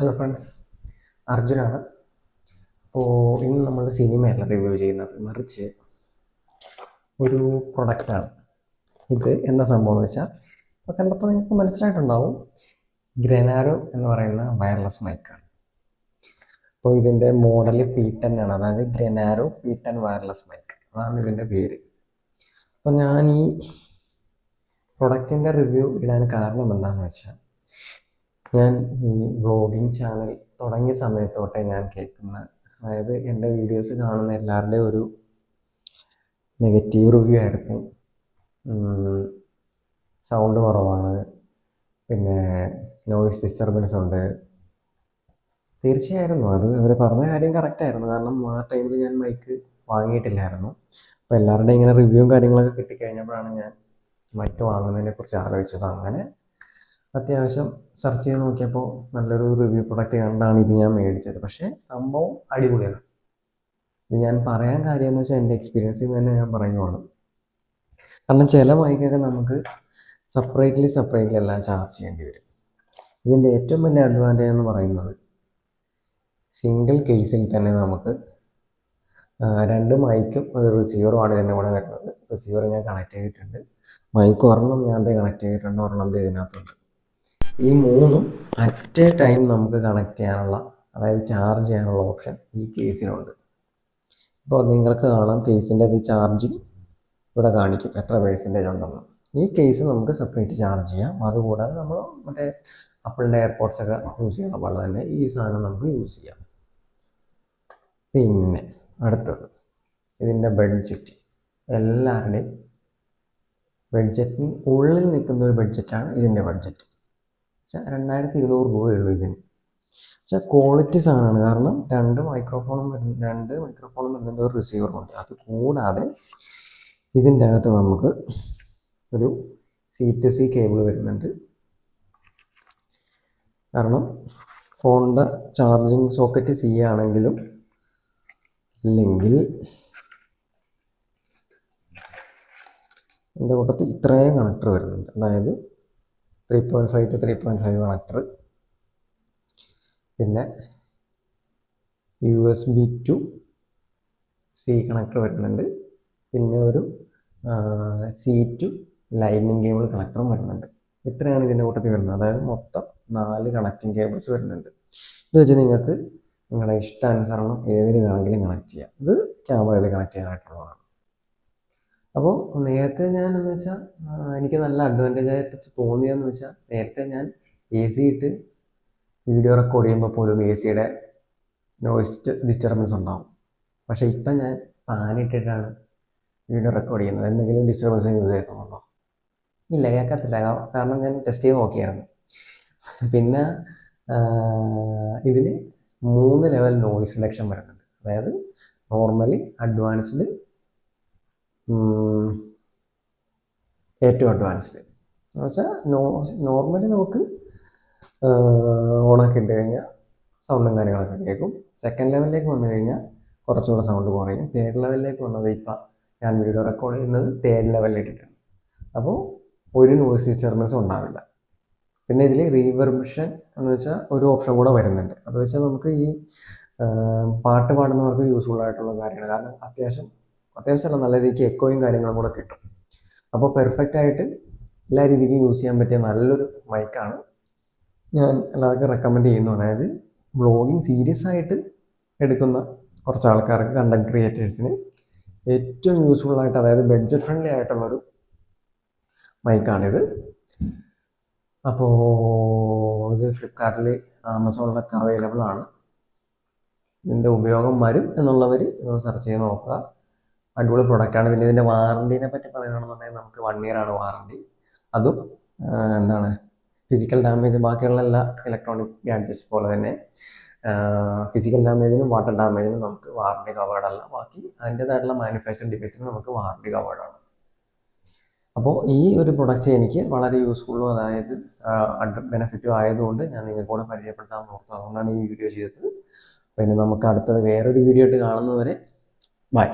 Hello friends, അർജുനാണ്. അപ്പോൾ ഇന്ന് നമ്മൾ സിനിമയല്ല റിവ്യൂ ചെയ്യുന്നത്, മറിച്ച് ഒരു പ്രൊഡക്റ്റാണ്. ഇത് എന്താ സംഭവം എന്ന് വെച്ചാൽ, ഇപ്പോൾ കണ്ടപ്പോൾ നിങ്ങൾക്ക് മനസ്സിലായിട്ടുണ്ടാവും, ഗ്രനാരോ എന്ന് പറയുന്ന വയർലെസ് മൈക്കാണ്. അപ്പോൾ ഇതിൻ്റെ മോഡൽ P10 ആണ്, അതായത് ഗ്രനാരോ P10 വയർലെസ് മൈക്ക്, അതാണ് ഇതിൻ്റെ പേര്. അപ്പോൾ ഞാൻ ഈ പ്രൊഡക്റ്റിൻ്റെ റിവ്യൂ ഇടാൻ കാരണം എന്താണെന്ന് വെച്ചാൽ, ഞാൻ ഈ വ്ളോഗിങ് ചാനൽ തുടങ്ങിയ സമയത്തോട്ടെ ഞാൻ കേൾക്കുന്ന, അതായത് എൻ്റെ വീഡിയോസ് കാണുന്ന എല്ലാവരുടെയും ഒരു നെഗറ്റീവ് റിവ്യൂ ആയിരുന്നു. സൗണ്ട് കുറവാണ്, പിന്നെ നോയിസ് ഡിസ്റ്റർബൻസ് ഉണ്ട്. തീർച്ചയായിരുന്നു അത് അവർ പറഞ്ഞ കാര്യം കറക്റ്റായിരുന്നു. കാരണം ആ ടൈമിൽ ഞാൻ മൈക്ക് വാങ്ങിയിട്ടില്ലായിരുന്നു. അപ്പോൾ എല്ലാവരുടെയും ഇങ്ങനെ റിവ്യൂവും കാര്യങ്ങളൊക്കെ കിട്ടിക്കഴിഞ്ഞപ്പോഴാണ് ഞാൻ മൈക്ക് വാങ്ങുന്നതിനെക്കുറിച്ച് ആലോചിച്ചത്. അങ്ങനെ അത്യാവശ്യം സെർച്ച് ചെയ്ത് നോക്കിയപ്പോൾ നല്ലൊരു റിവ്യൂ പ്രൊഡക്റ്റ് കണ്ടാണ് ഇത് ഞാൻ മേടിച്ചത്. പക്ഷേ സംഭവം അടിപൊളിയാണ്. ഇത് ഞാൻ പറയാൻ കാര്യം എന്ന് വെച്ചാൽ എൻ്റെ എക്സ്പീരിയൻസിൽ നിന്ന് തന്നെ ഞാൻ പറയുവാണ്. കാരണം ചില മൈക്കൊക്കെ നമുക്ക് സെപ്പറേറ്റ്ലി എല്ലാം ചാർജ് ചെയ്യേണ്ടി വരും. ഇതിൻ്റെ ഏറ്റവും വലിയ അഡ്വാൻറ്റേജ് എന്ന് പറയുന്നത്, സിംഗിൾ കേസിൽ തന്നെ നമുക്ക് രണ്ട് മൈക്കും ഒരു റിസീവറുമാണ് ഇതിൻ്റെ കൂടെ വരുന്നത്. റിസീവർ ഞാൻ കണക്ട് ചെയ്തിട്ടുണ്ട്, മൈക്ക് ഒരെണ്ണം ഞാൻ കണക്ട് ചെയ്തിട്ടുണ്ട്, ഒരെണ്ണം ഇതിനകത്തുണ്ട്. ഈ മൂന്നും അറ്റ് എ ടൈം നമുക്ക് കണക്ട് ചെയ്യാനുള്ള, അതായത് ചാർജ് ചെയ്യാനുള്ള ഓപ്ഷൻ ഈ കേസിനുണ്ട്. ഇപ്പോൾ നിങ്ങൾക്ക് കാണാം, കേസിൻ്റെ അത് ചാർജിങ് ഇവിടെ കാണിക്കും എത്ര പെർസെൻറ്റേജ് ഉണ്ടെന്ന്. ഈ കേസ് നമുക്ക് സെപ്പറേറ്റ് ചാർജ് ചെയ്യാം. അതുകൂടാതെ നമ്മൾ മറ്റേ ആപ്പിളിൻ്റെ എയർപോഡ്സ് ഒക്കെ യൂസ് ചെയ്യുന്ന പോലെ തന്നെ ഈ സാധനം നമുക്ക് യൂസ് ചെയ്യാം. പിന്നെ അടുത്തത് ഇതിൻ്റെ ബഡ്ജറ്റ്. എല്ലാവരുടെയും ബഡ്ജറ്റിന് ഉള്ളിൽ നിൽക്കുന്ന ഒരു ബഡ്ജറ്റാണ് ഇതിൻ്റെ ബഡ്ജറ്റ്. 2200 രൂപയുള്ളൂ ഇതിന്. ക്വാളിറ്റി സാധനമാണ്. കാരണം രണ്ട് മൈക്രോഫോണും വരുന്നുണ്ട്, ഒരു റിസീവറുമുണ്ട്. അത് കൂടാതെ ഇതിൻ്റെ അകത്ത് നമുക്ക് ഒരു C-to-C കേബിൾ വരുന്നുണ്ട്. കാരണം ഫോണിൻ്റെ ചാർജിങ് സോക്കറ്റ് C ആണെങ്കിലും അല്ലെങ്കിൽ എൻ്റെ കൂട്ടത്തിൽ ഇത്രയും കണക്ടർ വരുന്നുണ്ട്. അതായത് 3.5 to 3.5 കണക്ടർ, പിന്നെ USB to C കണക്ടർ വരുന്നുണ്ട്, പിന്നെ ഒരു C to ലൈനിങ് കേബിൾ കണക്ടറും വരുന്നുണ്ട്. ഇത്രയാണ് ഇതിൻ്റെ കൂട്ടത്തിൽ വരുന്നത്. അതായത് മൊത്തം 4 കണക്റ്റിംഗ് കേബിൾസ് വരുന്നുണ്ട്. ഇത് വെച്ച് നിങ്ങൾക്ക് നിങ്ങളുടെ ഇഷ്ടാനുസരണം ഏതിന് വേണമെങ്കിലും കണക്ട് ചെയ്യാം. ഇത് ക്യാമറയിൽ കണക്ട് ചെയ്യാനായിട്ടുള്ളതാണ്. അപ്പോൾ നേരത്തെ ഞാൻ എന്ന് വെച്ചാൽ എനിക്ക് നല്ല അഡ്വാൻറ്റേജ് ആയിട്ട് തോന്നിയതെന്ന് വെച്ചാൽ, നേരത്തെ ഞാൻ AC ഇട്ട് വീഡിയോ റെക്കോർഡ് ചെയ്യുമ്പോൾ പോലും AC-യുടെ നോയിസ് ഡിസ്റ്റർബൻസ് ഉണ്ടാവും. പക്ഷേ ഇപ്പം ഞാൻ ഫാൻ ഇട്ടിട്ടാണ് വീഡിയോ റെക്കോർഡ് ചെയ്യുന്നത്. എന്തെങ്കിലും ഡിസ്റ്റർബൻസ് യൂസ് കേൾക്കുന്നുണ്ടോ? ഇല്ല, കേൾക്കത്തില്ല. കാരണം ഞാൻ ടെസ്റ്റ് ചെയ്ത് നോക്കിയായിരുന്നു. പിന്നെ ഇതിന് 3 ലെവൽ നോയിസ് റിഡക്ഷൻ വരുന്നുണ്ട്. അതായത് നോർമലി, അഡ്വാൻസ്ഡ്, ഏറ്റവും അഡ്വാൻസ്ഡ് എന്ന് വെച്ചാൽ നോർമലി നമുക്ക് ഓണാക്കി ഇട്ട് കഴിഞ്ഞാൽ സൗണ്ടും കാര്യങ്ങളൊക്കെ കേൾക്കും. സെക്കൻഡ് ലെവലിലേക്ക് വന്നു കഴിഞ്ഞാൽ കുറച്ചുകൂടെ സൗണ്ട് കുറയും. തേർഡ് ലെവലിലേക്ക് വന്നത്, ഇപ്പം ഞാൻ വീഡിയോ റെക്കോർഡ് ചെയ്യുന്നത് തേർഡ് ലെവലിൽ ഇട്ടിട്ടാണ്. അപ്പോൾ ഒരു നോയിസ് ഡിസ്റ്റർബൻസും ഉണ്ടാവില്ല. പിന്നെ ഇതിൽ റീവെർബേഷൻ എന്ന് വെച്ചാൽ ഒരു ഓപ്ഷൻ കൂടെ വരുന്നുണ്ട്. അത് വെച്ചാൽ നമുക്ക് ഈ പാട്ട് പാടുന്നവർക്ക് യൂസ്ഫുൾ ആയിട്ടുള്ള കാര്യമാണ്. കാരണം അത്യാവശ്യമല്ല, നല്ല രീതിക്ക് എക്കോയും കാര്യങ്ങളും കൂടെ കിട്ടും. അപ്പോൾ പെർഫെക്റ്റ് ആയിട്ട് എല്ലാ രീതിക്കും യൂസ് ചെയ്യാൻ പറ്റിയ നല്ലൊരു മൈക്കാണ്. ഞാൻ എല്ലാവർക്കും റെക്കമെൻഡ് ചെയ്യുന്നു. അതായത് വ്ളോഗിങ് സീരിയസ് ആയിട്ട് എടുക്കുന്ന കുറച്ച് ആൾക്കാർക്ക്, കണ്ടന്റ് ക്രിയേറ്റേഴ്സിന് ഏറ്റവും യൂസ്ഫുൾ ആയിട്ട്, അതായത് ബഡ്ജറ്റ് ഫ്രണ്ട്ലി ആയിട്ടുള്ളൊരു മൈക്കാണിത്. അപ്പോൾ ഇത് ഫ്ലിപ്കാർട്ടിൽ, ആമസോണിലൊക്കെ അവൈലബിൾ ആണ്. ഇതിൻ്റെ ഉപയോഗം വരും എന്നുള്ളവർ സെർച്ച് ചെയ്ത് നോക്കുക. അടിപൊളി പ്രൊഡക്റ്റാണ്. പിന്നെ ഇതിൻ്റെ വാറണ്ടീനെ പറ്റി പറയുകയാണെന്നുണ്ടെങ്കിൽ, നമുക്ക് 1 year ആണ് വാറണ്ടി. അതും ഫിസിക്കൽ ഡാമേജ്, ബാക്കിയുള്ള എല്ലാ ഇലക്ട്രോണിക് ഗാഡ്ജറ്റ്സ് പോലെ തന്നെ ഫിസിക്കൽ ഡാമേജിനും വാട്ടർ ഡാമേജിനും നമുക്ക് വാറണ്ടി കവേർഡല്ല. ബാക്കി അതിൻ്റേതായിട്ടുള്ള മാനുഫാക്ചറിങ് ഡിഫക്ട്സിന് നമുക്ക് വാറണ്ടി കവേർഡാണ്. അപ്പോൾ ഈ ഒരു പ്രൊഡക്റ്റ് എനിക്ക് വളരെ യൂസ്ഫുള്ളും, അതായത് ബെനിഫിറ്റും ആയതുകൊണ്ട് ഞാൻ നിങ്ങൾക്ക് കൂടെ പരിചയപ്പെടുത്താൻ നോക്കുക. അതുകൊണ്ടാണ് ഈ വീഡിയോ ചെയ്തത്. പിന്നെ നമുക്ക് അടുത്തത് വേറൊരു വീഡിയോ ആയിട്ട് കാണുന്നവരെ ബൈ.